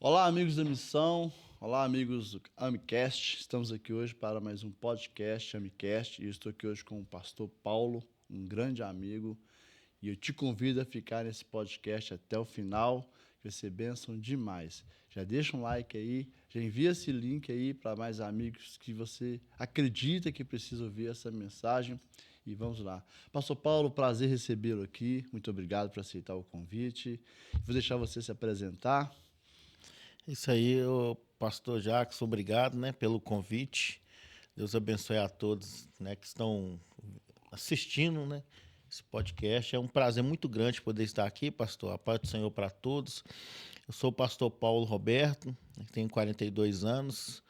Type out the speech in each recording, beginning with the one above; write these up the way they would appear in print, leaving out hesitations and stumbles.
Olá, amigos da missão. Olá, amigos do Amicast. Estamos aqui hoje para mais um podcast Amicast e eu estou aqui hoje com o pastor Paulo, um grande amigo, e eu te convido a ficar nesse podcast até o final, que vai ser bênção demais. Já deixa um like aí, já envia esse link aí para mais amigos que você acredita que precisa ouvir essa mensagem. E vamos lá. Pastor Paulo, prazer recebê-lo aqui. Muito obrigado por aceitar o convite. Vou deixar você se apresentar. Isso aí, pastor Jacques, obrigado, né, pelo convite. Deus abençoe a todos, né, que estão assistindo, né, esse podcast. É um prazer muito grande poder estar aqui, pastor. A paz do Senhor para todos. Eu sou o pastor Paulo Roberto, tenho 42 anos,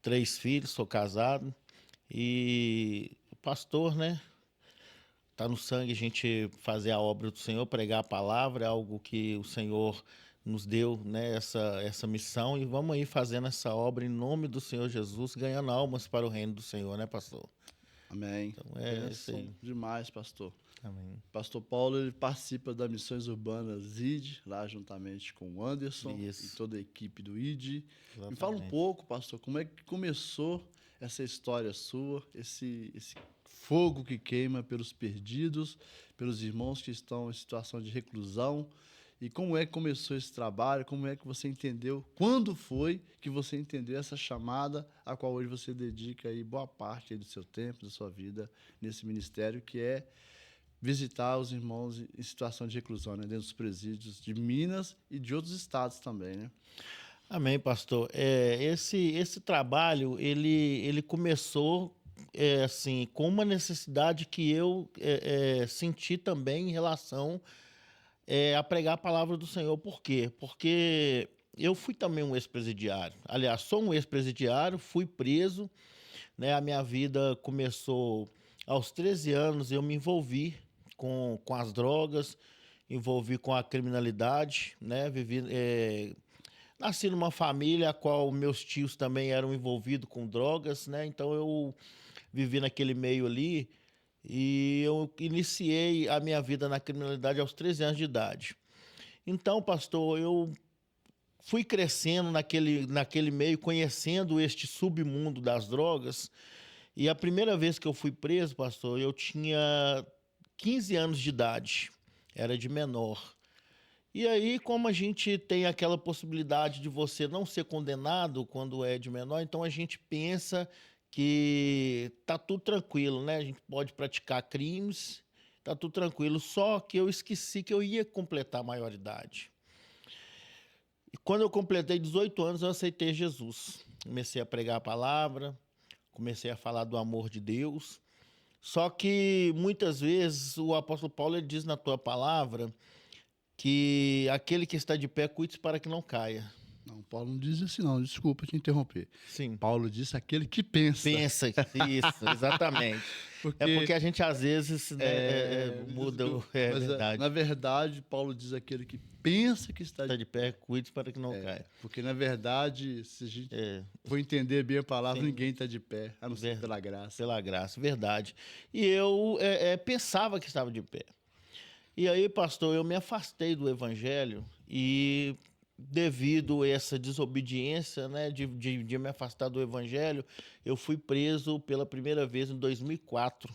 3 filhos, sou casado e pastor, né? Tá no sangue a gente fazer a obra do Senhor, pregar a palavra, é algo que o Senhor nos deu, né, essa missão, e vamos aí fazendo essa obra em nome do Senhor Jesus, ganhando almas para o reino do Senhor, né, pastor? Amém. Então é isso Bênção aí. demais, pastor. Amém. Pastor Paulo, ele participa das Missões Urbanas ID, lá juntamente com o Anderson e Isso, toda a equipe do ID. Me fala um exatamente. pouco, pastor, como é que começou essa história sua, esse fogo que queima pelos perdidos, pelos irmãos que estão em situação de reclusão, e como é que começou esse trabalho, como é que você entendeu, quando foi que você entendeu essa chamada a qual hoje você dedica aí boa parte aí do seu tempo, da sua vida nesse ministério, que é visitar os irmãos em situação de reclusão, né, dentro dos presídios de Minas e de outros estados também, né? Amém, pastor. Esse trabalho, ele começou assim, com uma necessidade que eu senti também em relação a pregar a palavra do Senhor. Por quê? Porque eu fui também um ex-presidiário. Aliás, sou um ex-presidiário, fui preso, né? A minha vida começou aos 13 anos, eu me envolvi com as drogas, envolvi com a criminalidade, né? Nasci numa família a qual meus tios também eram envolvidos com drogas, né? Então eu vivi naquele meio ali e eu iniciei a minha vida na criminalidade aos 13 anos de idade. Então, pastor, eu fui crescendo naquele meio, conhecendo este submundo das drogas. E a primeira vez que eu fui preso, pastor, eu tinha 15 anos de idade, era de menor. E aí, como a gente tem aquela possibilidade de você não ser condenado quando é de menor, então a gente pensa que tá tudo tranquilo, né? A gente pode praticar crimes, tá tudo tranquilo. Só que eu esqueci que eu ia completar a maioridade. E quando eu completei 18 anos, eu aceitei Jesus. Comecei a pregar a palavra, comecei a falar do amor de Deus. Só que muitas vezes o apóstolo Paulo ele diz na tua palavra que aquele que está de pé cuide para que não caia. Não, Paulo não diz assim não, desculpa te interromper. Sim. Paulo disse aquele que pensa. Pensa isso, exatamente. É porque Porque, a gente às vezes, né, muda, desculpa, é mas na verdade. verdade, Paulo diz aquele que pensa que está Está de de pé. pé, cuide para que não caia. Porque, na verdade, se a gente É, for entender bem a palavra, sim, ninguém está de pé, a não ser ver- pela graça. pela graça, verdade. E eu pensava que estava de pé. E aí, pastor, eu me afastei do evangelho e devido a essa desobediência, né, de me afastar do evangelho, eu fui preso pela primeira vez em 2004.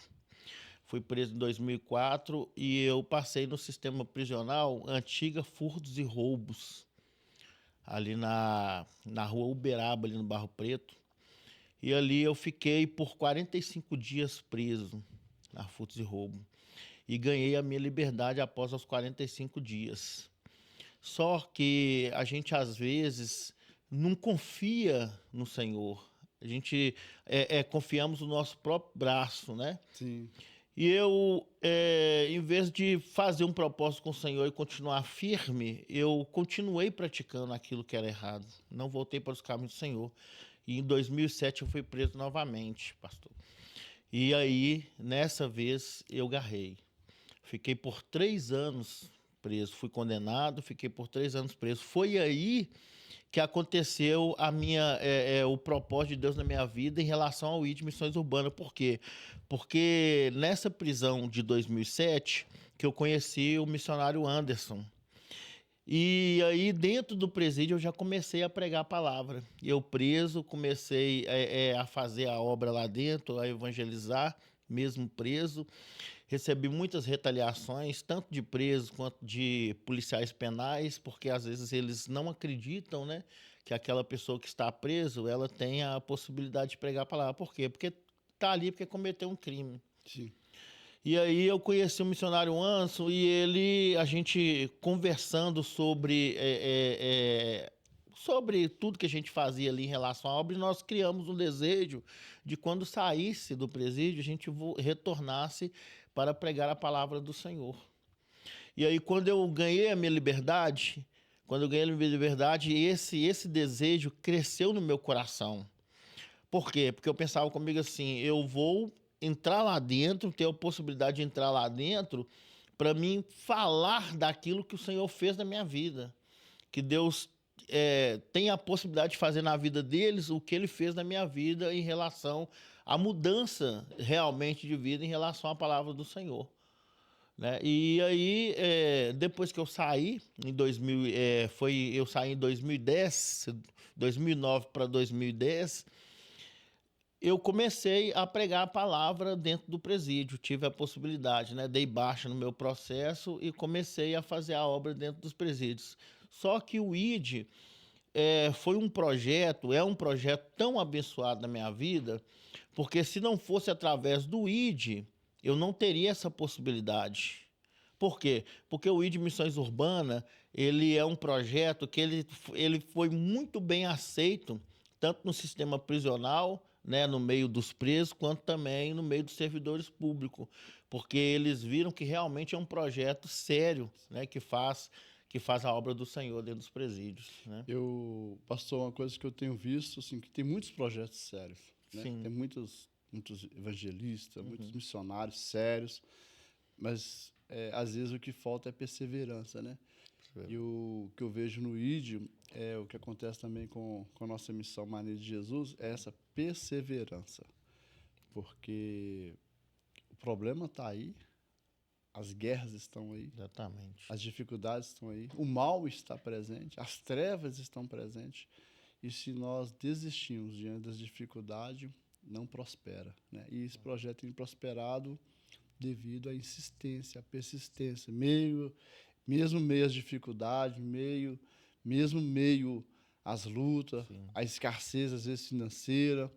Fui preso em 2004 e eu passei no sistema prisional Antiga Furtos e Roubos, ali na rua Uberaba, ali no Barro Preto. E ali eu fiquei por 45 dias preso na Furtos e Roubo. E ganhei a minha liberdade após os 45 dias. Só que a gente às vezes não confia no Senhor. A gente confiamos no nosso próprio braço, né? Sim. E eu, em vez de fazer um propósito com o Senhor e continuar firme, eu continuei praticando aquilo que era errado. Não voltei para os caminhos do Senhor. E em 2007 eu fui preso novamente, pastor. E aí, nessa vez, eu garrei. Fiquei por 3 anos preso. Fui condenado, fiquei por 3 anos preso. Foi aí que aconteceu o propósito de Deus na minha vida em relação ao ID Missões Urbanas. Por quê? Porque nessa prisão de 2007 que eu conheci o missionário Anderson. E aí, dentro do presídio, eu já comecei a pregar a palavra. Eu preso, comecei a fazer a obra lá dentro, a evangelizar, mesmo preso. Recebi muitas retaliações, tanto de presos quanto de policiais penais, porque às vezes eles não acreditam, né, que aquela pessoa que está preso, ela tem a possibilidade de pregar a palavra. Por quê? Porque está ali porque cometeu um crime. Sim. E aí eu conheci o missionário Anson e a gente conversando sobre tudo que a gente fazia ali em relação à obra, e nós criamos um desejo de quando saísse do presídio, a gente retornasse para pregar a palavra do Senhor. E aí quando eu ganhei a minha liberdade, esse desejo cresceu no meu coração. Por quê? Porque eu pensava comigo assim, eu vou entrar lá dentro, ter a possibilidade de entrar lá dentro para mim falar daquilo que o Senhor fez na minha vida. Que Deus tem a possibilidade de fazer na vida deles o que Ele fez na minha vida em relação à mudança realmente de vida em relação à palavra do Senhor. Né? E aí, depois que eu saí, eu saí em 2010, 2009 para 2010, eu comecei a pregar a palavra dentro do presídio, tive a possibilidade, né? Dei baixa no meu processo e comecei a fazer a obra dentro dos presídios. Só que o ID foi é um projeto tão abençoado na minha vida, porque se não fosse através do ID, eu não teria essa possibilidade. Por quê? Porque o ID Missões Urbana, ele é um projeto que ele foi muito bem aceito, tanto no sistema prisional, né, no meio dos presos, quanto também no meio dos servidores públicos, porque eles viram que realmente é um projeto sério, né, que faz a obra do Senhor dentro dos presídios, né? Pastor, uma coisa que eu tenho visto, assim, que tem muitos projetos sérios, né? Sim. Tem muitos evangelistas, muitos missionários sérios, mas às vezes o que falta é perseverança, né? E o que eu vejo no ID, o que acontece também com a nossa missão Maneira de Jesus, é essa perseverança. Porque o problema está aí, as guerras estão aí, Exatamente. as dificuldades estão aí, o mal está presente, as trevas estão presentes. E se nós desistimos diante das dificuldades, não prospera, né? E esse projeto tem prosperado devido à insistência, à persistência, mesmo meio às dificuldades, mesmo meio às lutas, Sim. à escassez, às vezes, financeira,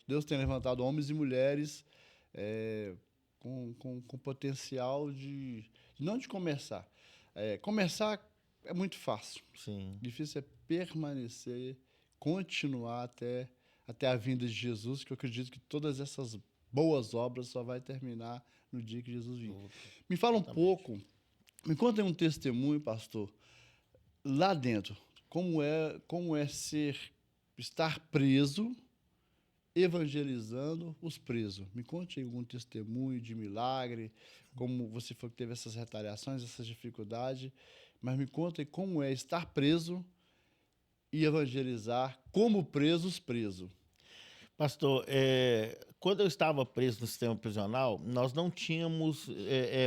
Deus tem levantado homens e mulheres com potencial não de começar. Começar é muito fácil. Sim. Difícil é permanecer, continuar até a vinda de Jesus, que eu acredito que todas essas boas obras só vai terminar no dia que Jesus vir. Me fala um pouco, me conta um testemunho, pastor, lá dentro, como é estar preso, evangelizando os presos. Me conte algum testemunho de milagre, como você falou que teve essas retaliações, essas dificuldades, mas me conta como é estar preso e evangelizar como preso. Pastor, quando eu estava preso no sistema prisional, nós não tínhamos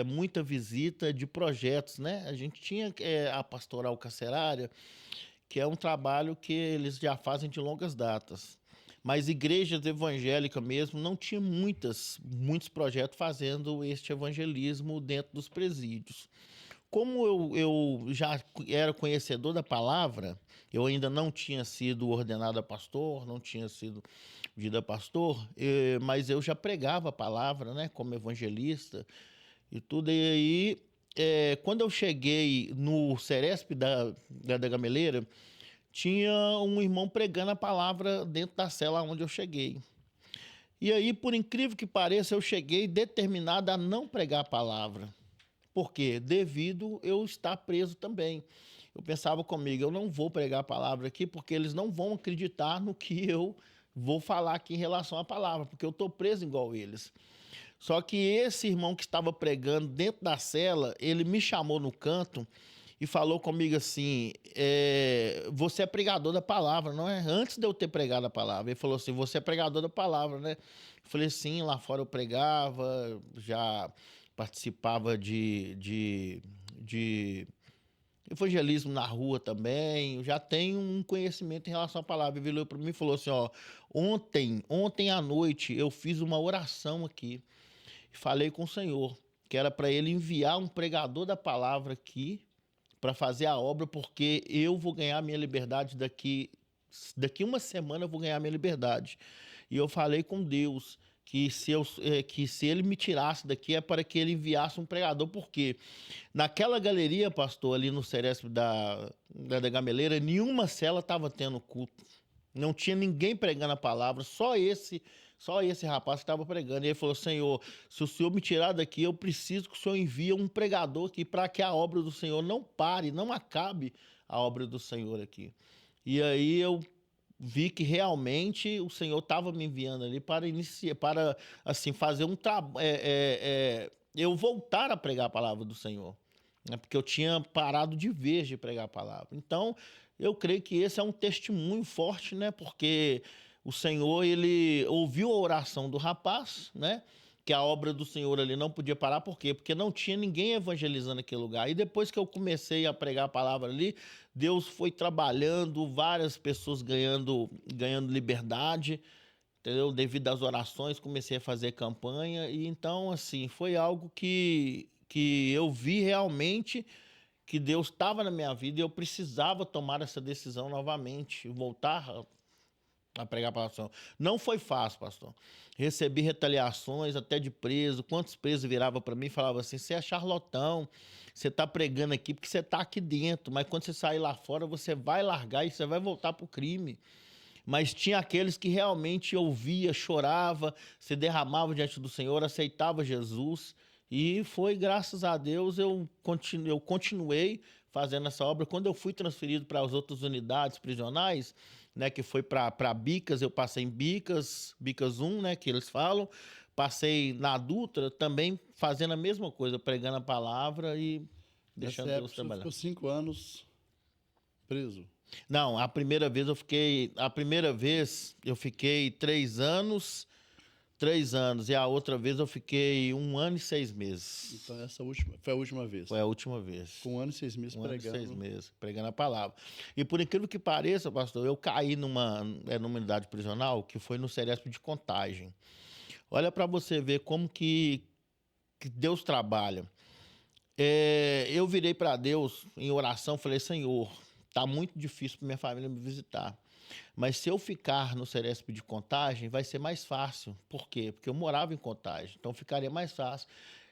muita visita de projetos, né? A gente tinha a pastoral carcerária, que é um trabalho que eles já fazem de longas datas. Mas igrejas evangélicas mesmo não tinha muitos projetos fazendo este evangelismo dentro dos presídios. Como eu já era conhecedor da palavra, eu ainda não tinha sido ordenado a pastor, não tinha sido ungido a pastor, mas eu já pregava a palavra, né, como evangelista e tudo. E aí, quando eu cheguei no Ceresp da Gameleira, tinha um irmão pregando a palavra dentro da cela onde eu cheguei. E aí, por incrível que pareça, eu cheguei determinado a não pregar a palavra. Por quê? Devido eu estar preso também. Eu pensava comigo, eu não vou pregar a palavra aqui porque eles não vão acreditar no que eu vou falar aqui em relação à palavra, porque eu estou preso igual eles. Só que esse irmão que estava pregando dentro da cela, ele me chamou no canto e falou comigo assim, você é pregador da palavra, não é? Antes de eu ter pregado a palavra, ele falou assim, você é pregador da palavra, né? Eu falei, sim, lá fora eu pregava, já participava de evangelismo na rua também, eu já tenho um conhecimento em relação à palavra. Ele virou para mim e falou assim, ó, ontem à noite eu fiz uma oração aqui, e falei com o Senhor, que era para ele enviar um pregador da palavra aqui, para fazer a obra, porque eu vou ganhar minha liberdade daqui uma semana eu vou ganhar minha liberdade. E eu falei com Deus que se ele me tirasse daqui é para que ele enviasse um pregador, porque naquela galeria, pastor, ali no Ceresp da Gameleira, nenhuma cela estava tendo culto. Não tinha ninguém pregando a palavra, só esse rapaz que estava pregando. E ele falou, Senhor, se o Senhor me tirar daqui, eu preciso que o Senhor envie um pregador aqui para que a obra do Senhor não pare, não acabe a obra do Senhor aqui. E aí eu vi que realmente o Senhor estava me enviando ali para iniciar, para assim fazer um trabalho, eu voltar a pregar a palavra do Senhor, né? Porque eu tinha parado de vez de pregar a palavra. Então, eu creio que esse é um testemunho forte, né? Porque o Senhor, ele ouviu a oração do rapaz, né? Que a obra do Senhor ali não podia parar, por quê? Porque não tinha ninguém evangelizando aquele lugar. E depois que eu comecei a pregar a palavra ali, Deus foi trabalhando, várias pessoas ganhando liberdade, entendeu? Devido às orações, comecei a fazer campanha. E então, assim, foi algo que eu vi realmente que Deus estava na minha vida e eu precisava tomar essa decisão novamente, voltar a pregar a palavra do Senhor. Não foi fácil, pastor. Recebi retaliações até de preso. Quantos presos viravam para mim e falavam assim, você é charlatão, você está pregando aqui porque você está aqui dentro, mas quando você sair lá fora, você vai largar e você vai voltar para o crime. Mas tinha aqueles que realmente ouvia, chorava, se derramava diante do Senhor, aceitava Jesus. E foi, graças a Deus, eu continuei fazendo essa obra. Quando eu fui transferido para as outras unidades prisionais, né, que foi para Bicas, eu passei em Bicas 1, né, que eles falam. Passei na Dutra também fazendo a mesma coisa, pregando a palavra e deixando Nessa Deus época, você trabalhar. ficou 5 anos preso. Não, a primeira vez eu fiquei 3 anos, e a outra vez eu fiquei 1 ano e 6 meses. Então, essa foi a última vez. Foi a última vez. Com 1 ano e 6 meses 1 ano e pregando. 6 meses, pregando a palavra. E por incrível que pareça, pastor, eu caí numa unidade prisional que foi no Ceresp de Contagem. Olha para você ver como que Deus trabalha. Eu virei para Deus em oração, falei, Senhor, tá muito difícil para minha família me visitar. Mas se eu ficar no Ceresp de Contagem, vai ser mais fácil. Por quê? Porque eu morava em Contagem, então ficaria mais fácil.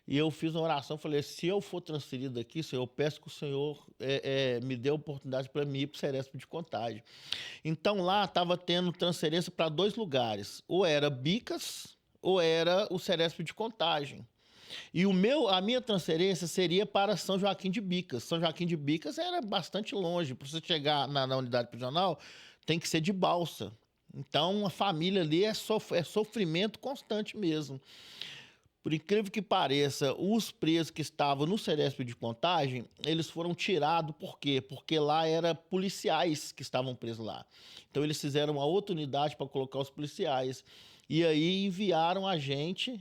E eu fiz uma oração, falei, se eu for transferido daqui, Senhor, eu peço que o Senhor me dê a oportunidade para mim ir para o Ceresp de Contagem. Então lá estava tendo transferência para 2 lugares, ou era Bicas, ou era o Ceresp de Contagem. E a minha transferência seria para São Joaquim de Bicas. São Joaquim de Bicas era bastante longe. Para você chegar na unidade prisional, tem que ser de balsa. Então, a família ali é sofrimento constante mesmo. Por incrível que pareça, os presos que estavam no Ceresp de Contagem, eles foram tirados, por quê? Porque lá eram policiais que estavam presos lá. Então, eles fizeram uma outra unidade para colocar os policiais. E aí enviaram a gente,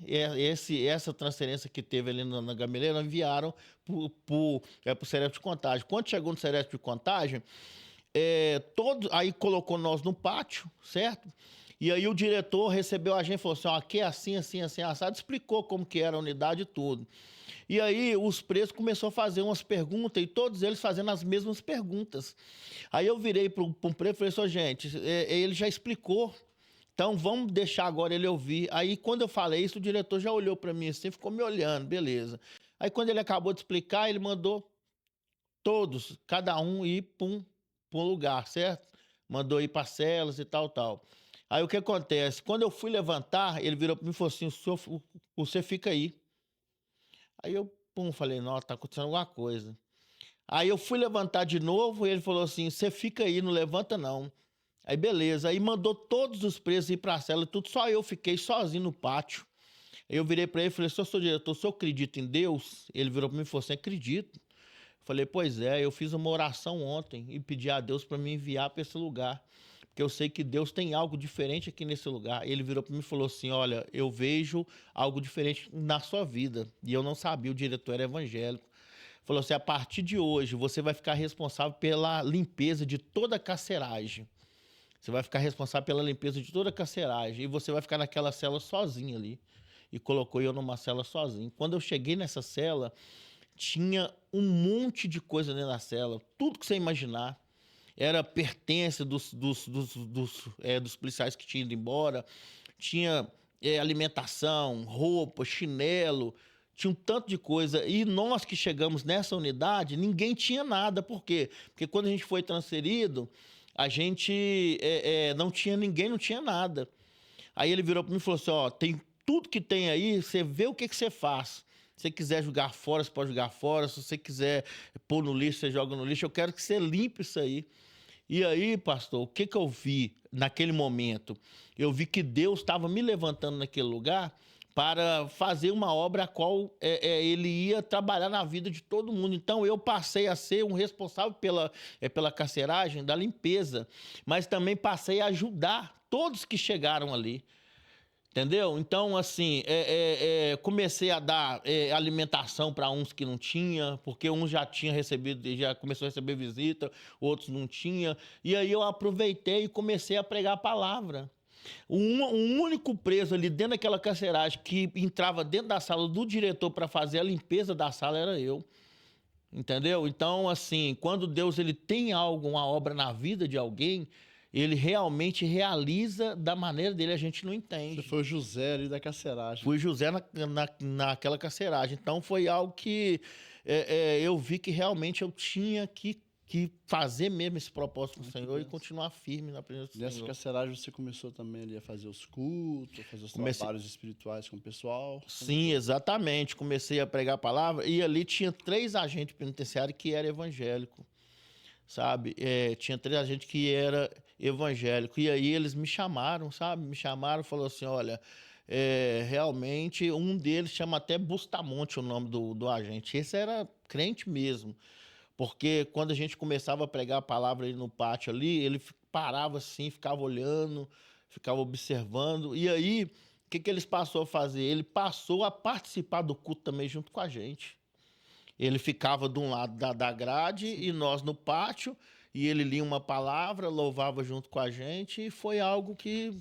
essa transferência que teve ali na Gameleira, enviaram para o Ceresp de Contagem. Quando chegou no Ceresp de Contagem, aí colocou nós no pátio, certo? E aí o diretor recebeu a gente e falou assim, ó, aqui é assim, assim, assim, assado, explicou como que era a unidade e tudo. E aí os presos começaram a fazer umas perguntas e todos eles fazendo as mesmas perguntas. Aí eu virei para um preso e falei assim, gente, ele já explicou, então vamos deixar agora ele ouvir. Aí quando eu falei isso, o diretor já olhou para mim assim, ficou me olhando, beleza. Aí quando ele acabou de explicar, ele mandou todos, cada um ir para um lugar, certo? Mandou ir para celas e tal, tal. Aí o que acontece? Quando eu fui levantar, ele virou para mim e falou assim, você fica aí. Aí eu, falei, não, tá acontecendo alguma coisa. Aí eu fui levantar de novo e ele falou assim, você fica aí, não levanta não. Aí beleza, aí mandou todos os presos ir para a cela, tudo, só eu fiquei sozinho no pátio. Aí eu virei para ele e falei, sou diretor, o senhor acredita em Deus? Ele virou para mim e falou assim, acredito. Eu falei, pois é, eu fiz uma oração ontem e pedi a Deus para me enviar para esse lugar, porque eu sei que Deus tem algo diferente aqui nesse lugar. Ele virou para mim e falou assim, olha, eu vejo algo diferente na sua vida. E eu não sabia, o diretor era evangélico. falou assim, a partir de hoje você vai ficar responsável pela limpeza de toda a carceragem. Você vai ficar responsável pela limpeza de toda a carceragem e você vai ficar naquela cela sozinho ali. E colocou eu numa cela sozinho. Quando eu cheguei nessa cela, tinha um monte de coisa dentro da cela, tudo que você imaginar. Era pertence dos policiais que tinham ido embora, tinha alimentação, roupa, chinelo, tinha um tanto de coisa. E nós que chegamos nessa unidade, ninguém tinha nada. Por quê? Porque quando a gente foi transferido, a gente não tinha ninguém, não tinha nada. Aí ele virou para mim e falou assim, ó, tem tudo que tem aí, você vê o que você faz. Se você quiser jogar fora, você pode jogar fora. Se você quiser pôr no lixo, você joga no lixo. Eu quero que você limpe isso aí. E aí, pastor, o que eu vi naquele momento? Eu vi que Deus estava me levantando naquele lugar para fazer uma obra a qual ele ia trabalhar na vida de todo mundo. Então, eu passei a ser um responsável pela carceragem, da limpeza, mas também passei a ajudar todos que chegaram ali. Entendeu? Então, assim, comecei a dar alimentação para uns que não tinha, porque uns já tinham recebido, já começou a receber visita, outros não tinha. E aí eu aproveitei e comecei a pregar a palavra. Um único preso ali dentro daquela carceragem que entrava dentro da sala do diretor para fazer a limpeza da sala era eu. Entendeu? Então, assim, quando Deus ele tem algo, uma obra na vida de alguém, ele realmente realiza da maneira dele, a gente não entende. Você foi o José ali da carceragem. Fui José naquela carceragem. Então, foi algo que eu vi que realmente eu tinha que fazer mesmo esse propósito com o Senhor e continuar firme na presença do Nessa Senhor. carceragem você começou também ali a fazer os cultos, a fazer os trabalhos espirituais com o pessoal? Sim, exatamente. Comecei a pregar a palavra e ali tinha 3 agentes penitenciários que eram evangélicos, sabe? Tinha 3 agentes que eram evangélicos. E aí eles me chamaram, sabe? Me chamaram e falaram assim, olha, realmente um deles chama até Bustamonte o nome do agente. Esse era crente mesmo. Porque quando a gente começava a pregar a palavra ali no pátio ali, ele parava assim, ficava olhando, ficava observando. E aí, o que eles passou a fazer? Ele passou a participar do culto também junto com a gente. Ele ficava de um lado da grade e nós no pátio, e ele lia uma palavra, louvava junto com a gente, e foi algo que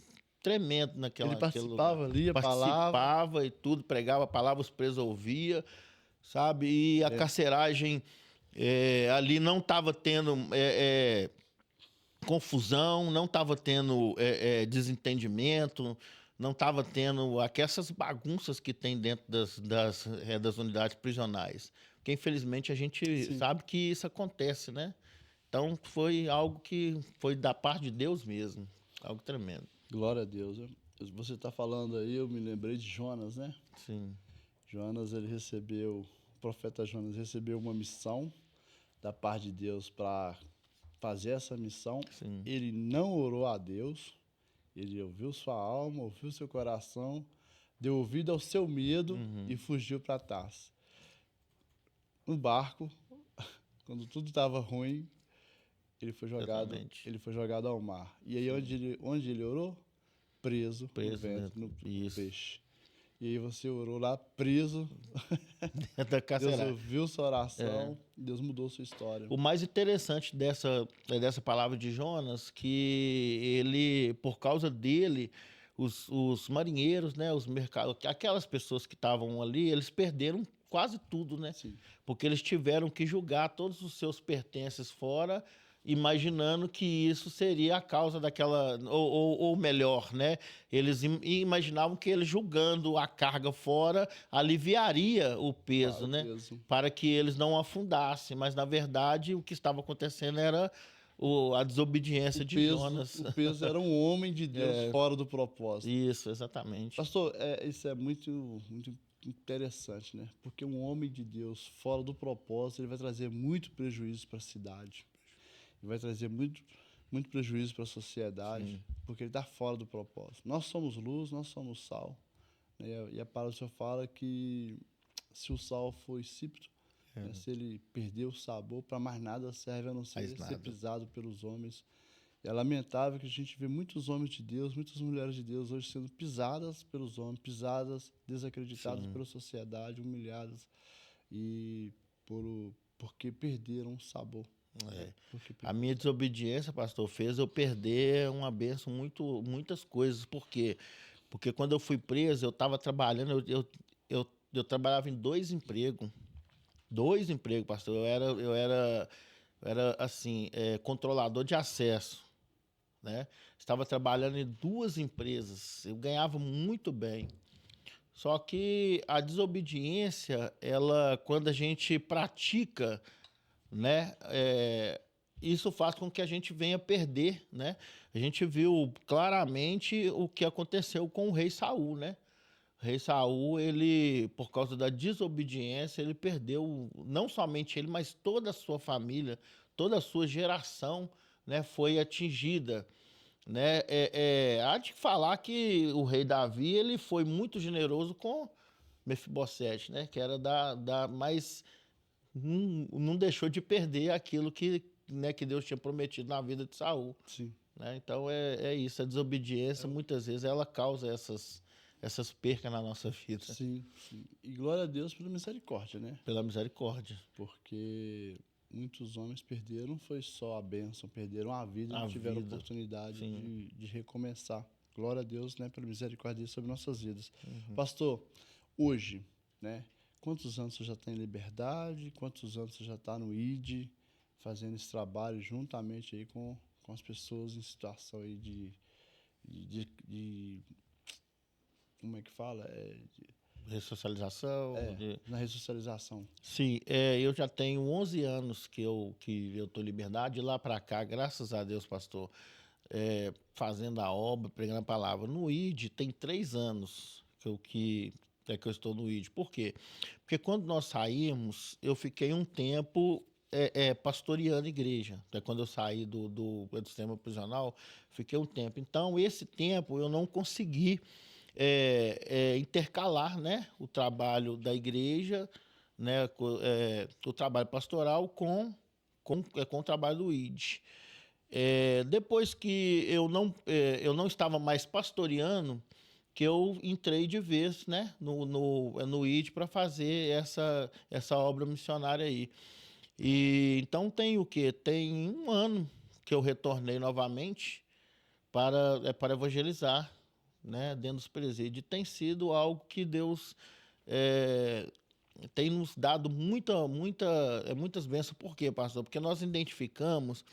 tremendo Ele naquele lugar. participava, lia a palavra. Participava e tudo, pregava a palavra, os presos ouviam, sabe? E a carceragem ali não estava tendo confusão, não estava tendo desentendimento, não estava tendo aquelas bagunças que tem dentro das unidades prisionais. Porque, infelizmente, a gente sabe que isso acontece, né? Então, foi algo que foi da parte de Deus mesmo. Algo tremendo. Glória a Deus. Você está falando aí, eu me lembrei de Jonas, né? Sim. Jonas, o profeta Jonas recebeu uma missão da parte de Deus para fazer essa missão. Sim. Ele não orou a Deus, ele ouviu sua alma, ouviu seu coração, deu ouvido ao seu medo e fugiu para Tarso. No barco, quando tudo estava ruim, ele foi jogado ao mar. E aí onde ele orou? Preso no ventre, no peixe. E aí você orou lá preso. Deus ouviu sua oração, Deus mudou sua história. O mais interessante dessa palavra de Jonas, que ele, por causa dele, os marinheiros, né, os mercados, aquelas pessoas que estavam ali, eles perderam quase tudo, né? Sim. Porque eles tiveram que julgar todos os seus pertences fora, imaginando que isso seria a causa daquela, ou melhor, né? Eles imaginavam que ele julgando a carga fora aliviaria o peso, né? Para que eles não afundassem. Mas, na verdade, o que estava acontecendo era a desobediência de Jonas. O peso era um homem de Deus fora do propósito. Isso, exatamente. Pastor, isso é muito, muito interessante, né? Porque um homem de Deus fora do propósito, ele vai trazer muito prejuízo para a cidade. Ele vai trazer muito, muito prejuízo para a sociedade, porque ele está fora do propósito. Nós somos luz, nós somos sal. Né? E a palavra do Senhor fala que se o sal for insípido, né? Se ele perder o sabor, para mais nada serve a não ser pisado pelos homens. E é lamentável que a gente vê muitos homens de Deus, muitas mulheres de Deus hoje sendo pisadas pelos homens, pisadas, desacreditadas pela sociedade, humilhadas. E porque perderam o sabor. É. Porque A minha desobediência, pastor, fez eu perder uma bênção, muitas coisas. Por quê? Porque quando eu fui preso, eu estava trabalhando, eu trabalhava em dois empregos, pastor. Eu era assim, controlador de acesso, né? Estava trabalhando em duas empresas, eu ganhava muito bem. Só que a desobediência, ela, quando a gente pratica, né, isso faz com que a gente venha perder, né? A gente viu claramente o que aconteceu com o rei Saul, né? O rei Saul, ele, por causa da desobediência, ele perdeu não somente ele, mas toda a sua família, toda a sua geração, né, foi atingida, né? Há de falar que o rei Davi, ele foi muito generoso com Mefibosete, né? Que era mas não deixou de perder aquilo que, né, que Deus tinha prometido na vida de Saul, sim. né? Então é isso, a desobediência muitas vezes ela causa essas percas na nossa vida, Sim, sim. E glória a Deus pela misericórdia, né? pela misericórdia, Porque muitos homens perderam, foi só a bênção, perderam a vida e a não tiveram vida. oportunidade Sim. de recomeçar. Glória a Deus, né, pela misericórdia sobre nossas vidas. Uhum. Pastor, hoje, né, quantos anos você já está em liberdade? Quantos anos você já está no ID, fazendo esse trabalho juntamente aí com as pessoas em situação aí de como é que fala? Ressocialização. Na ressocialização. Sim, eu já tenho 11 anos que eu tô em liberdade. De lá para cá, graças a Deus, pastor, fazendo a obra, pregando a palavra. No ID tem 3 anos que eu estou no ID. Por quê? Porque quando nós saímos, eu fiquei um tempo pastoreando igreja. Até quando eu saí do sistema prisional, fiquei um tempo. Então, esse tempo eu não consegui intercalar, né, o trabalho da igreja, né, o trabalho pastoral com o trabalho do ID. Depois que eu não estava mais pastoreando, que eu entrei de vez, né, no ID para fazer essa obra missionária aí. E então tem o quê? Tem um ano que eu retornei novamente para evangelizar, né, dentro dos presídios. E tem sido algo que Deus é, tem nos dado muitas bênçãos. Por quê, pastor? Porque nós identificamos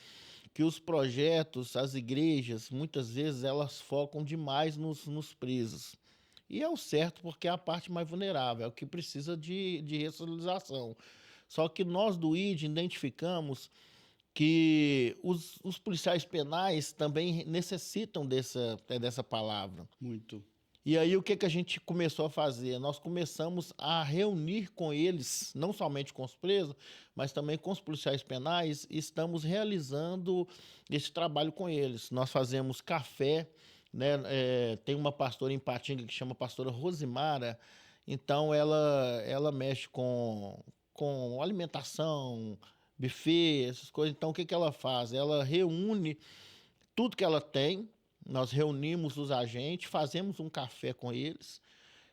que os projetos, as igrejas, muitas vezes elas focam demais nos presos. E é o certo, porque é a parte mais vulnerável, é o que precisa de ressocialização. Só que nós do ID identificamos que os policiais penais também necessitam dessa palavra. Muito. E aí o que a gente começou a fazer? Nós começamos a reunir com eles, não somente com os presos, mas também com os policiais penais, e estamos realizando esse trabalho com eles. Nós fazemos café, né? Tem uma pastora em Patinga que chama pastora Rosimara, então ela mexe com alimentação, buffet, essas coisas. Então o que ela faz? Ela reúne tudo que ela tem, nós reunimos os agentes, fazemos um café com eles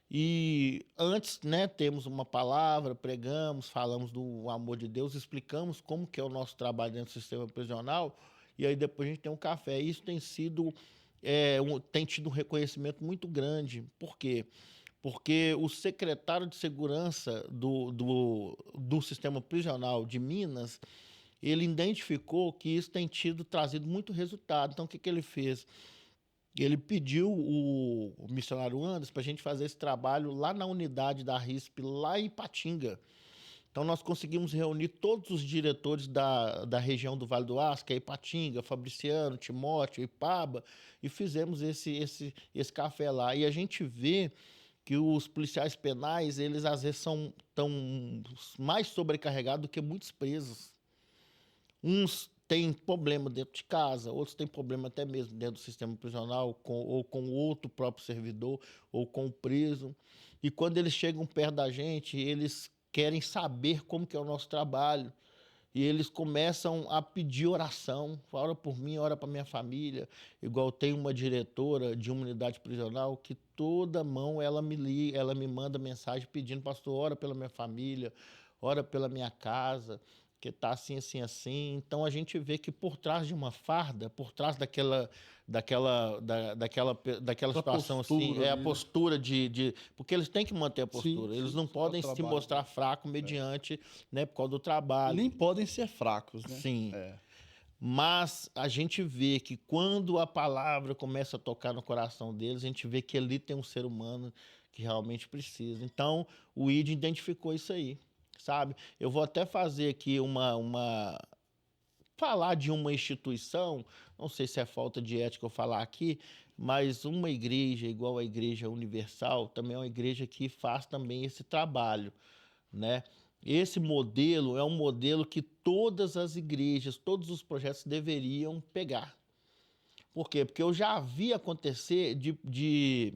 e antes, né, temos uma palavra, pregamos, falamos do amor de Deus, explicamos como que é o nosso trabalho dentro do sistema prisional e aí depois a gente tem um café. Isso tem sido, tem tido um reconhecimento muito grande. Por quê? Porque o secretário de segurança do sistema prisional de Minas, ele identificou que isso tem trazido muito resultado. Então, o que ele fez? Ele pediu o missionário Anderson para a gente fazer esse trabalho lá na unidade da RISP, lá em Patinga. Então, nós conseguimos reunir todos os diretores da região do Vale do Aço, que é Ipatinga, Fabriciano, Timóteo, Ipaba, e fizemos esse café lá. E a gente vê que os policiais penais, eles às vezes tão mais sobrecarregados do que muitos presos. Uns têm problema dentro de casa, outros têm problema até mesmo dentro do sistema prisional, ou com outro próprio servidor, ou com o preso. E quando eles chegam perto da gente, eles querem saber como que é o nosso trabalho. E eles começam a pedir oração, ora por mim, ora para minha família. Igual tem uma diretora de uma unidade prisional que toda mão ela me manda mensagem pedindo: pastor, ora pela minha família, ora pela minha casa, que está assim, assim, assim. Então a gente vê que por trás de uma farda, por trás daquela Da situação assim, postura é a ali, né? postura porque eles têm que manter a Sim, postura. Eles sim. não É o podem se trabalho mostrar dele. fracos mediante, né, por causa do E trabalho. nem podem ser fracos, né? Sim. É. Mas a gente vê que quando a palavra começa a tocar no coração deles, a gente vê que ali tem um ser humano que realmente precisa. Então, o ID identificou isso aí, sabe? Eu vou até fazer aqui falar de uma instituição, não sei se é falta de ética eu falar aqui, mas uma igreja igual a Igreja Universal também é uma igreja que faz também esse trabalho, né? Esse modelo é um modelo que todas as igrejas, todos os projetos deveriam pegar. Por quê? Porque eu já vi acontecer de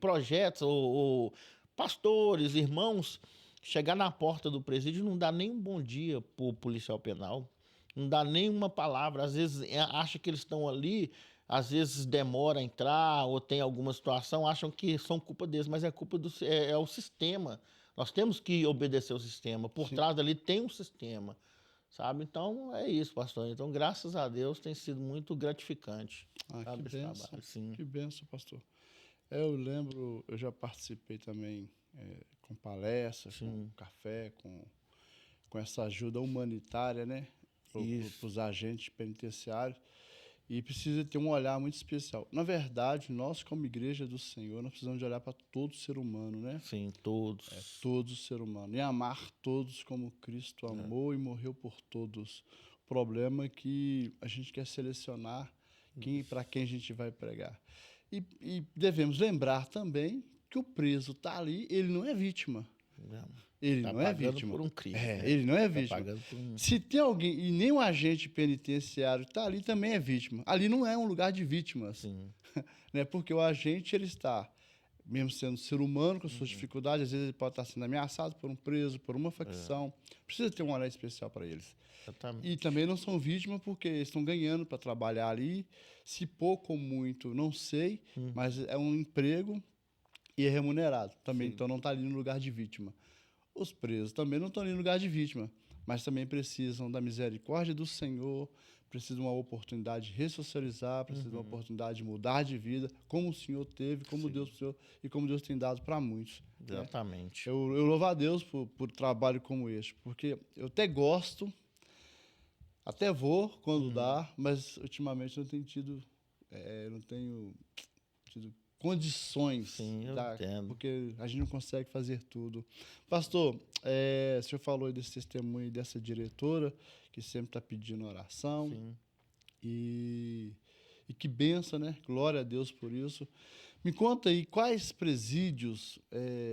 projetos ou pastores, irmãos, chegar na porta do presídio e não dar nem um bom dia para o policial penal, não dá nem uma palavra. Às vezes acha que eles estão ali, às vezes demora a entrar ou tem alguma situação, acham que são culpa deles, mas é culpa é o sistema. Nós temos que obedecer o sistema. Por Sim. trás dali tem um sistema, sabe? Então é isso, pastor. Então, graças a Deus, tem sido muito gratificante, Ah, que sabe, esse bênção. trabalho. Sim, Que bênção, pastor. Eu lembro, eu já participei também com palestra, com sim, café, com essa ajuda humanitária, né? Para isso, os agentes penitenciários. E precisa ter um olhar muito especial. Na verdade, nós, como igreja do Senhor, nós precisamos de olhar para todo ser humano, né? sim, todos. Todo ser humano. E amar todos como Cristo amou e morreu por todos. O problema é que a gente quer selecionar para quem a gente vai pregar. E devemos lembrar também que o preso está ali, ele não é vítima. Ele Está não é pagando vítima. por um crime, né? Ele não é Está vítima. pagando por um... Se tem alguém, e nem um agente penitenciário está ali, também é vítima. Ali não é um lugar de vítimas. Sim, Né? Porque o agente, ele está, mesmo sendo ser humano, com suas dificuldades, às vezes ele pode estar sendo ameaçado por um preso, por uma facção. Precisa ter um olhar especial para eles. exatamente. E também não são vítimas porque eles estão ganhando para trabalhar ali. Se pouco ou muito, não sei, mas é um emprego e é remunerado também. Sim. Então não está ali no lugar de vítima. Os presos também não estão ali no lugar de vítima, mas também precisam da misericórdia do Senhor, precisam de uma oportunidade de ressocializar, precisam de uma oportunidade de mudar de vida, como o Senhor teve, como Deus o Senhor e como Deus tem dado para muitos. Né? Exatamente. Eu louvo a Deus por trabalho como este, porque eu até gosto, até vou quando dá, mas ultimamente não tenho tido, não tenho tido condições, Sim, eu entendo. porque a gente não consegue fazer tudo. Pastor, o senhor falou aí desse testemunho dessa diretora, que sempre está pedindo oração, Sim. e que benção, né? Glória a Deus por isso. Me conta aí, quais presídios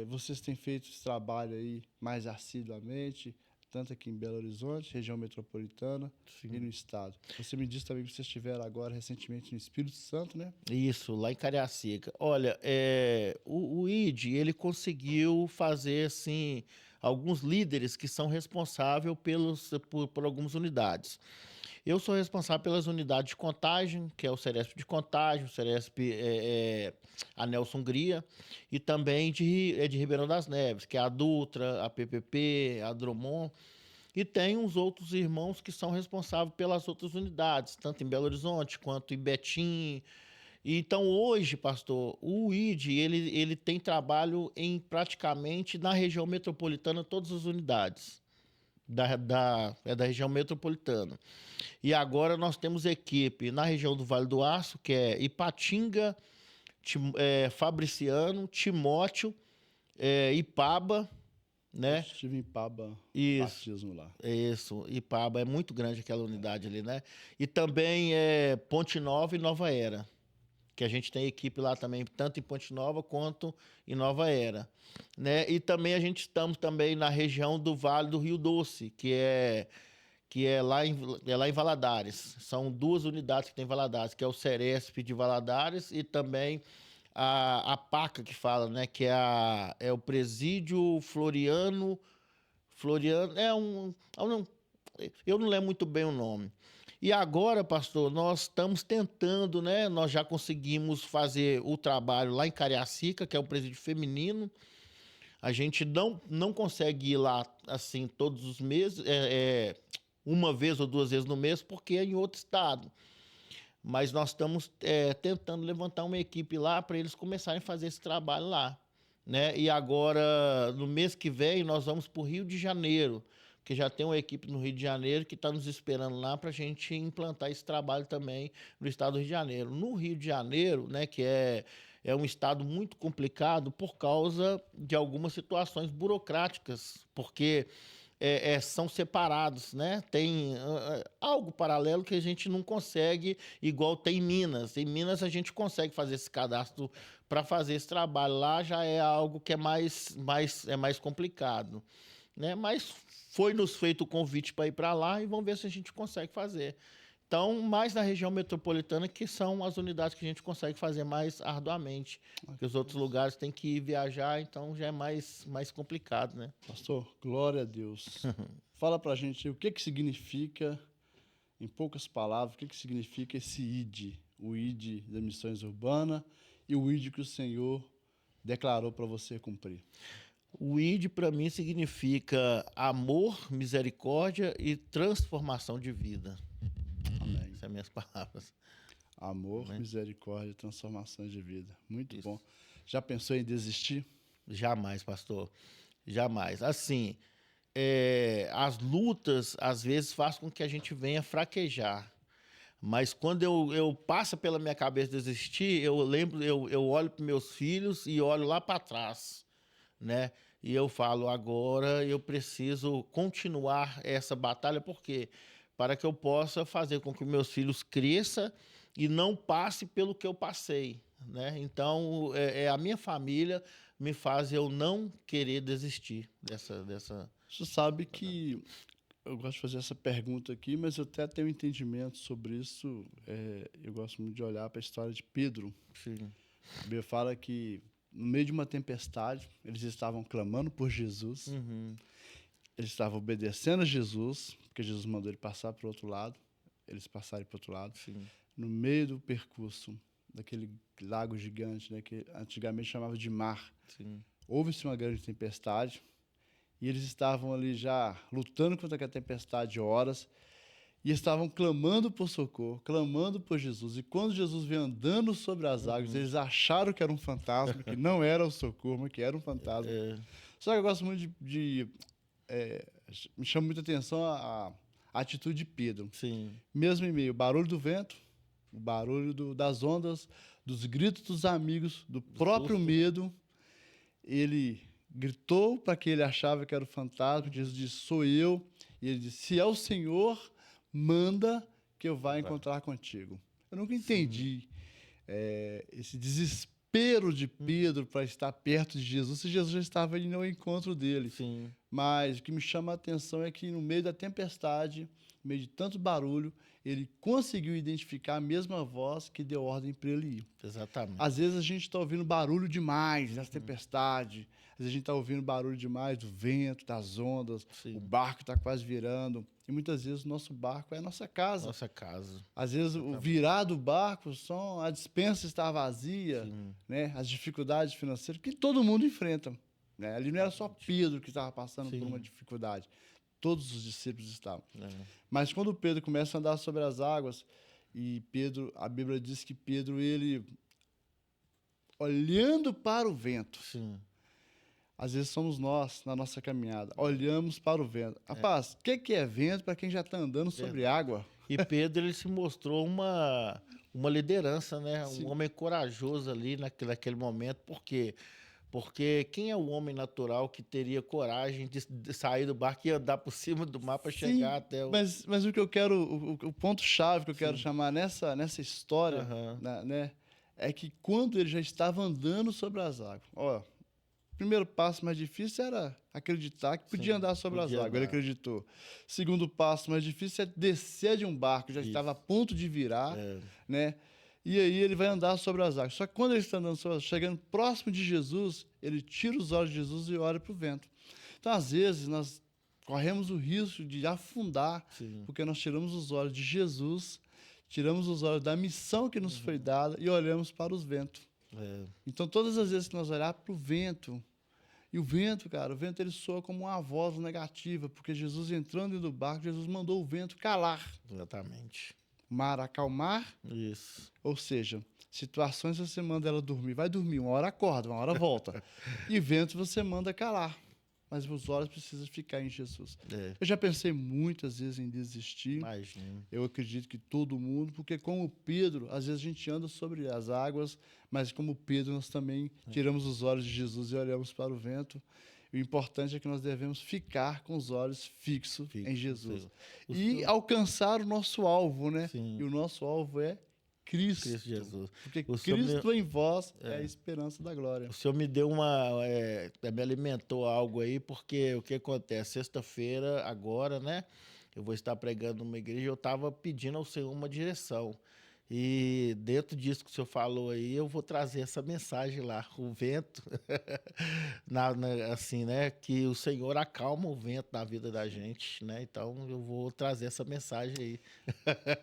vocês têm feito esse trabalho aí mais assiduamente, tanto aqui em Belo Horizonte, região metropolitana, e no estado. Você me disse também que vocês estiveram agora recentemente no Espírito Santo, né? Isso, lá em Cariacica. Olha, o ID, ele conseguiu fazer, assim, alguns líderes que são responsáveis por algumas unidades. Eu sou responsável pelas unidades de contagem, que é o Ceresp de Contagem, o Ceresp a Nelson Hungria, e também de Ribeirão das Neves, que é a Dutra, a PPP, a Drummond. E tem uns outros irmãos que são responsáveis pelas outras unidades, tanto em Belo Horizonte quanto em Betim. E então, hoje, pastor, o ID, ele tem trabalho em praticamente na região metropolitana, todas as unidades da região metropolitana. E agora nós temos equipe na região do Vale do Aço, que é Ipatinga, Fabriciano, Timóteo, Ipaba, Eu né? estive em Paba, Isso, batismo lá. isso. Ipaba é muito grande aquela unidade ali, né? E também Ponte Nova e Nova Era, que a gente tem equipe lá também, tanto em Ponte Nova quanto em Nova Era, né? E também a gente estamos também na região do Vale do Rio Doce, que é lá em Valadares. São duas unidades que tem em Valadares, que é o Ceresp de Valadares e também a PACA que fala, né? Que é o Presídio Floriano. Floriano eu não lembro muito bem o nome. E agora, pastor, nós estamos tentando, né? Nós já conseguimos fazer o trabalho lá em Cariacica, que é o presídio feminino. A gente não consegue ir lá assim todos os meses, uma vez ou duas vezes no mês, porque é em outro estado. Mas nós estamos tentando levantar uma equipe lá para eles começarem a fazer esse trabalho lá, né? E agora, no mês que vem, nós vamos para o Rio de Janeiro, porque já tem uma equipe no Rio de Janeiro que está nos esperando lá para a gente implantar esse trabalho também no estado do Rio de Janeiro. No Rio de Janeiro, né, que é um estado muito complicado por causa de algumas situações burocráticas, porque são separados, né? Tem algo paralelo que a gente não consegue, igual tem em Minas. Em Minas a gente consegue fazer esse cadastro para fazer esse trabalho. Lá já é algo que é mais complicado, né? Mas foi nos feito o convite para ir para lá e vamos ver se a gente consegue fazer. Então, mais na região metropolitana, que são as unidades que a gente consegue fazer mais arduamente. Porque os outros lugares têm que viajar, então já é mais complicado, né? Pastor, glória a Deus. Fala pra gente o que significa, em poucas palavras, o que significa esse ID, o ID das missões urbanas e o ID que o Senhor declarou para você cumprir. O ID para mim significa amor, misericórdia e transformação de vida. Amém. Essas são as minhas palavras. Amor, Amém. Misericórdia e transformação de vida. Muito Isso. bom. Já pensou em desistir? Jamais, pastor. Jamais. Assim, as lutas, às vezes, fazem com que a gente venha fraquejar. Mas quando eu passo pela minha cabeça desistir, eu lembro, eu olho para meus filhos e olho lá para trás, né? E eu falo, agora eu preciso continuar essa batalha, por quê? Para que eu possa fazer com que meus filhos cresçam e não passe pelo que eu passei, né? Então, a minha família me faz eu não querer desistir dessa. Você sabe que eu gosto de fazer essa pergunta aqui, mas eu até tenho um entendimento sobre isso. Eu gosto muito de olhar para a história de Pedro. Sim. A Bíblia fala que no meio de uma tempestade, eles estavam clamando por Jesus, eles estavam obedecendo a Jesus, porque Jesus mandou ele passar para o outro lado, eles passaram para o outro lado. Sim. No meio do percurso daquele lago gigante, né, que antigamente chamava de mar, Sim. houve-se uma grande tempestade e eles estavam ali já lutando contra aquela tempestade horas e estavam clamando por socorro, clamando por Jesus. E quando Jesus veio andando sobre as águas, eles acharam que era um fantasma, que não era o socorro, mas que era um fantasma. Só que eu gosto muito me chama muita atenção a atitude de Pedro. Sim. Mesmo em meio ao barulho do vento, o barulho das ondas, dos gritos dos amigos, do próprio susto. medo, ele gritou para que ele achava que era o fantasma. Jesus disse, sou eu. E ele disse, se é o Senhor, manda que eu vá encontrar contigo. Eu nunca entendi esse desespero de Pedro para estar perto de Jesus, se Jesus já estava indo ao encontro dele. Sim. Mas o que me chama a atenção é que no meio da tempestade, no meio de tanto barulho, ele conseguiu identificar a mesma voz que deu ordem para ele ir. Exatamente. Às vezes a gente está ouvindo barulho demais nessa tempestade, às vezes a gente está ouvindo barulho demais do vento, das ondas, Sim. o barco está quase virando, e muitas vezes o nosso barco é a nossa casa. Nossa casa. Às vezes o virar do barco, a despensa está vazia, né? As dificuldades financeiras que todo mundo enfrenta. Né? Ali não era só Pedro que estava passando por uma dificuldade. Todos os discípulos estavam. Mas quando Pedro começa a andar sobre as águas, e Pedro, a Bíblia diz que Pedro, ele olhando para o vento, às vezes somos nós, na nossa caminhada, olhamos para o vento. Rapaz, o que é vento para quem já está andando sobre água? E Pedro, ele se mostrou uma liderança, né? Sim. Um homem corajoso ali naquele momento. Por quê? Porque quem é o homem natural que teria coragem de sair do barco e andar por cima do mar para chegar até o... Mas o que eu quero, o ponto-chave que eu quero chamar nessa história, né, é que quando ele já estava andando sobre as águas, o primeiro passo mais difícil era acreditar que podia andar sobre as águas, ele acreditou. Segundo passo mais difícil é descer de um barco, já estava a ponto de virar, né? E aí ele vai andar sobre as águas. Só que quando ele está andando sobre as águas, chegando próximo de Jesus, ele tira os olhos de Jesus e olha para o vento. Então, às vezes, nós corremos o risco de afundar, porque nós tiramos os olhos de Jesus, tiramos os olhos da missão que nos foi dada e olhamos para os ventos. Então, todas as vezes que nós olharmos para o vento E o vento, cara, o vento ele soa como uma voz negativa, porque Jesus entrando dentro do barco, Jesus mandou o vento calar, Exatamente. o mar acalmar, Isso. ou seja, situações você manda ela dormir, vai dormir, uma hora acorda, uma hora volta. E vento você manda calar, mas os olhos precisam ficar em Jesus. É, Eu já pensei muitas vezes em desistir, imagino. eu acredito que todo mundo, porque como Pedro, às vezes a gente anda sobre as águas, mas como Pedro, nós também tiramos os olhos de Jesus e olhamos para o vento. O importante é que nós devemos ficar com os olhos fixos em Jesus. O E senhor- alcançar o nosso alvo, né? Sim. E o nosso alvo é Cristo. Cristo Jesus. Porque O senhor Cristo em vós é a esperança da glória. O senhor me deu me alimentou algo aí, porque o que acontece? Sexta-feira, agora, né? Eu vou estar pregando numa igreja, eu estava pedindo ao Senhor uma direção. E dentro disso que o senhor falou aí, eu vou trazer essa mensagem lá, o vento, assim, né? Que o Senhor acalma o vento na vida da gente, né? Então eu vou trazer essa mensagem aí.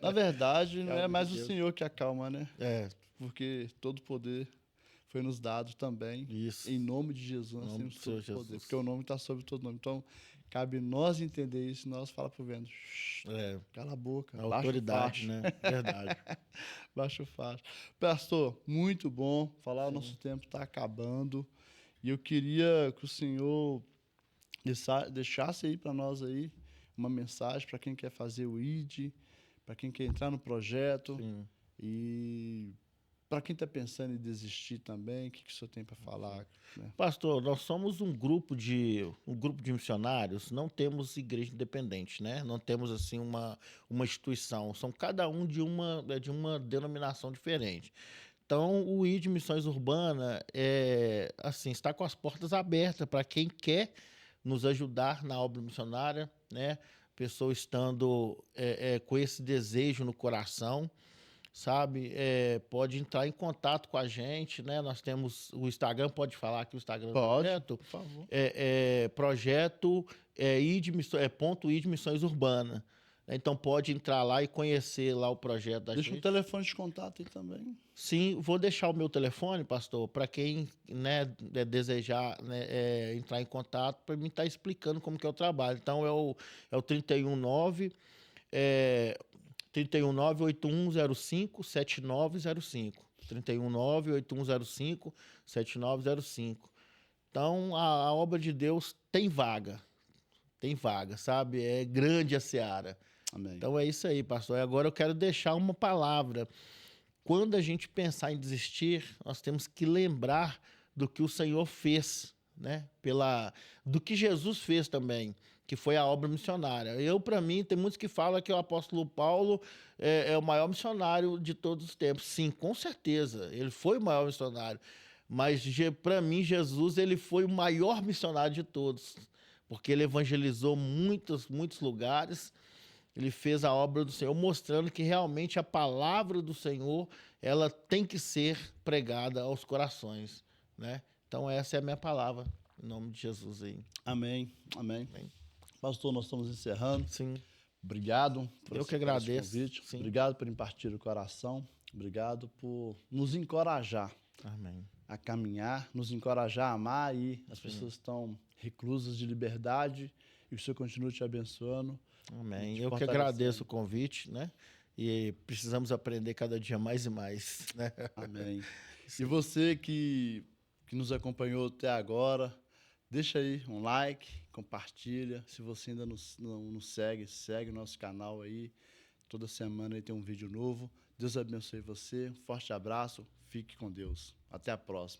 Na verdade, não é Calma, mais o Deus. Senhor que acalma, né? É, Porque todo poder foi nos dado também. isso. Em nome de Jesus, nós Nome temos do Senhor todo poder. Jesus. Porque o nome está sobre todo nome. Então, cabe nós entender isso e nós falar para o vento. É, Cala a boca. a Baixa o autoridade, facho. né? Verdade. Baixa o facho. Pastor, muito bom falar. O nosso tempo está acabando. E eu queria que o senhor deixasse aí para nós aí uma mensagem para quem quer fazer o ID, para quem quer entrar no projeto. Sim. E para quem está pensando em desistir também, o que o senhor tem para falar? Né? Pastor, nós somos um grupo de missionários, não temos igreja independente, né? Não temos assim uma instituição, são cada um de uma denominação diferente. Então, o ID Missões Urbana assim, está com as portas abertas para quem quer nos ajudar na obra missionária, né? Pessoa estando com esse desejo no coração, sabe? Pode entrar em contato com a gente, né? Nós temos o Instagram, pode falar aqui o Instagram do Pode, projeto? por favor. Projeto ponto ID Missões Urbana. Então pode entrar lá e conhecer lá o projeto da Deixa o gente. telefone de contato aí também. Sim, vou deixar o meu telefone, pastor, para quem, né, desejar, né, entrar em contato, para mim estar explicando como que é o trabalho. Então é o 319 é, 319-8105-7905. 319-8105-7905. Então, a obra de Deus tem vaga. Tem vaga, sabe? É grande a seara. Amém. Então, é isso aí, pastor. E agora eu quero deixar uma palavra. Quando a gente pensar em desistir, nós temos que lembrar do que o Senhor fez, né? Do que Jesus fez também, que foi a obra missionária. Para mim, tem muitos que falam que o apóstolo Paulo é o maior missionário de todos os tempos. Sim, com certeza, ele foi o maior missionário. Mas, para mim, Jesus ele foi o maior missionário de todos, porque ele evangelizou muitos lugares. Ele fez a obra do Senhor, mostrando que realmente a palavra do Senhor ela tem que ser pregada aos corações, né? Então essa é a minha palavra, em nome de Jesus aí. Amém. Amém. Amém. Pastor, nós estamos encerrando. Sim, Obrigado Eu que por esse agradeço, convite. sim. Obrigado por impartir o coração. Obrigado por nos encorajar amém. a caminhar, nos encorajar a amar aí. As pessoas estão reclusas de liberdade e que o Senhor continue te abençoando. Amém. Te Eu que fortalecendo. agradeço o convite, né? E precisamos aprender cada dia mais e mais, né? Amém. E você que nos acompanhou até agora, deixa aí um like, compartilha. Se você ainda não nos segue, segue o nosso canal aí. Toda semana aí tem um vídeo novo. Deus abençoe você. Um forte abraço. Fique com Deus. Até a próxima.